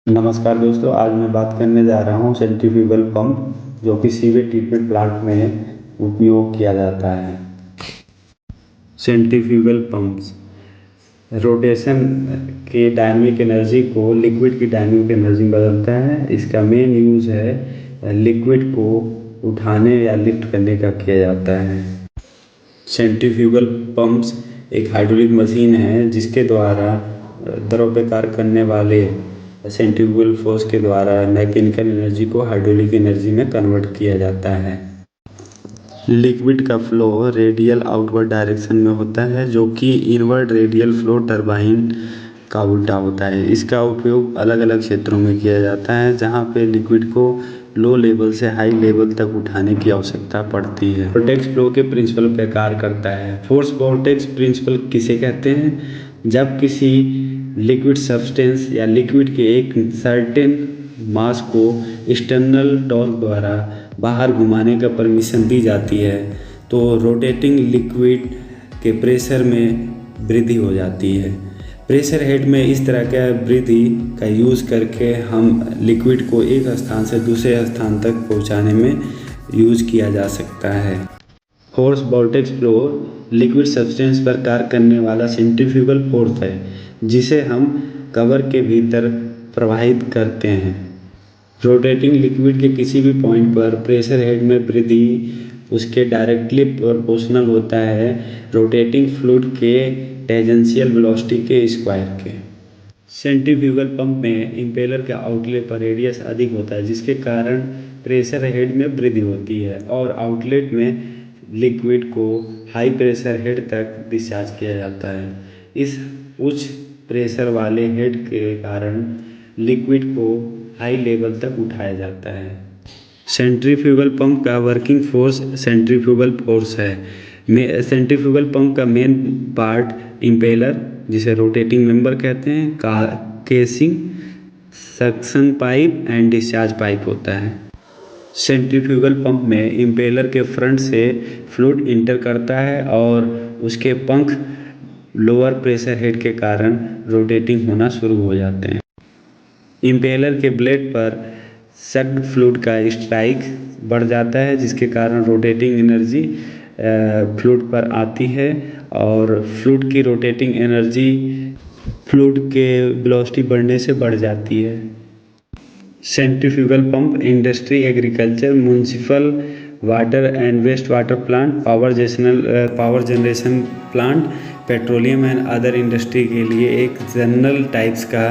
नमस्कार दोस्तों, आज मैं बात करने जा रहा हूँ सेंट्रीफ्यूगल पंप जो कि सीवेज ट्रीटमेंट प्लांट में उपयोग किया जाता है। सेंट्रीफ्यूगल पंप्स रोटेशन के डायनेमिक एनर्जी को लिक्विड की डायनेमिक एनर्जी में बदलता है। इसका मेन यूज़ है लिक्विड को उठाने या लिफ्ट करने का किया जाता है। सेंट्रीफ्यूगल पंप्स एक हाइड्रोलिक मशीन है जिसके द्वारा द्रव पे कार्य करने वाले सेंट्रीफ्यूगल फोर्स के द्वारा मैकेनिकल एनर्जी को हाइड्रोलिक एनर्जी में कन्वर्ट किया जाता है। लिक्विड का फ्लो रेडियल आउटवर्ड डायरेक्शन में होता है जो कि इनवर्ड रेडियल फ्लो टरबाइन का उल्टा होता है। इसका उपयोग अलग अलग क्षेत्रों में किया जाता है जहाँ पे लिक्विड को लो लेवल से हाई लेवल तक उठाने की आवश्यकता पड़ती है। वोर्टेक्स फ्लो के प्रिंसिपल पर कार्य करता है। फोर्स वोर्टेक्स प्रिंसिपल किसे कहते हैं? जब किसी लिक्विड सब्सटेंस या लिक्विड के एक सर्टेन मास को एक्सटर्नल टॉर्क द्वारा बाहर घुमाने का परमिशन दी जाती है तो रोटेटिंग लिक्विड के प्रेशर में वृद्धि हो जाती है। प्रेशर हेड में इस तरह का वृद्धि का यूज़ करके हम लिक्विड को एक स्थान से दूसरे स्थान तक पहुंचाने में यूज़ किया जा सकता है। Force vortex flow liquid substance पर कार्य करने वाला सेंट्रीफ्यूगल फोर्स है जिसे हम कवर के भीतर प्रवाहित करते हैं। रोटेटिंग लिक्विड के किसी भी पॉइंट पर प्रेशर हेड में वृद्धि उसके डायरेक्टली प्रोपोर्शनल होता है रोटेटिंग फ्लूइड के टेंजेंशियल वेलोसिटी के स्क्वायर के। सेंट्रीफ्यूगल पंप में इम्पेलर के आउटलेट पर रेडियस अधिक होता है जिसके कारण प्रेशर हेड में वृद्धि होती है और आउटलेट में लिक्विड को हाई प्रेशर हेड तक डिस्चार्ज किया जाता है। इस उच्च प्रेशर वाले हेड के कारण लिक्विड को हाई लेवल तक उठाया जाता है। सेंट्रीफ्यूगल पंप का वर्किंग फोर्स सेंट्रीफ्यूगल फोर्स है। सेंट्रीफ्यूगल पंप का मेन पार्ट इम्पेलर जिसे रोटेटिंग मेंबर कहते हैं, casing, suction pipe and discharge pipe होता है। सेंट्रीफ्यूगल पंप में इम्पेलर के फ्रंट से फ्लूइड इंटर करता है और उसके पंख लोअर प्रेशर हेड के कारण रोटेटिंग होना शुरू हो जाते हैं। इम्पेलर के ब्लेड पर सक्ड फ्लूइड का स्ट्राइक बढ़ जाता है जिसके कारण रोटेटिंग एनर्जी फ्लूइड पर आती है और फ्लूइड की रोटेटिंग एनर्जी फ्लूइड के वेलोसिटी बढ़ने से बढ़ जाती है। Centrifugal pump industry, agriculture, municipal water and waste water plant, power generation plant, petroleum and other industry के लिए एक जनरल टाइप्स का